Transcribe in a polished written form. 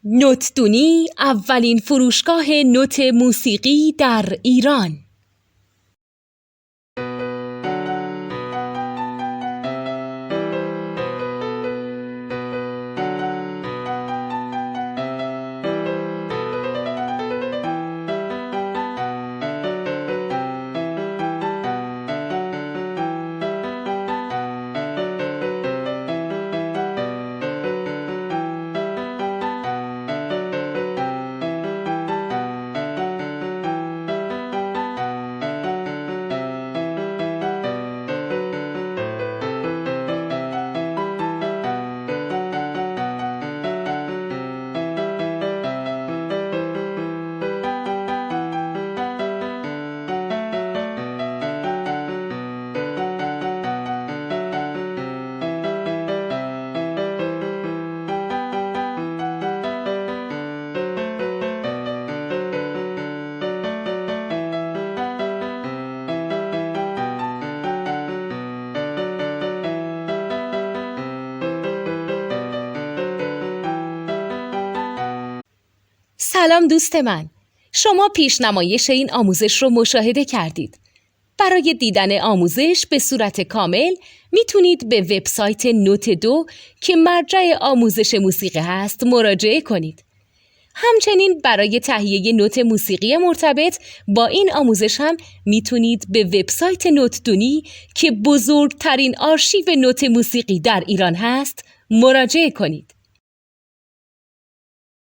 نوتدونی اولین فروشگاه نوت موسیقی در ایران. سلام دوست من، شما پیشنمایش این آموزش رو مشاهده کردید. برای دیدن آموزش به صورت کامل میتونید به وبسایت نوت2 که مرجع آموزش موسیقی هست مراجعه کنید. همچنین برای تهیه نوت موسیقی مرتبط با این آموزش هم میتونید به وبسایت نوتدونی که بزرگترین آرشیو نوت موسیقی در ایران هست مراجعه کنید.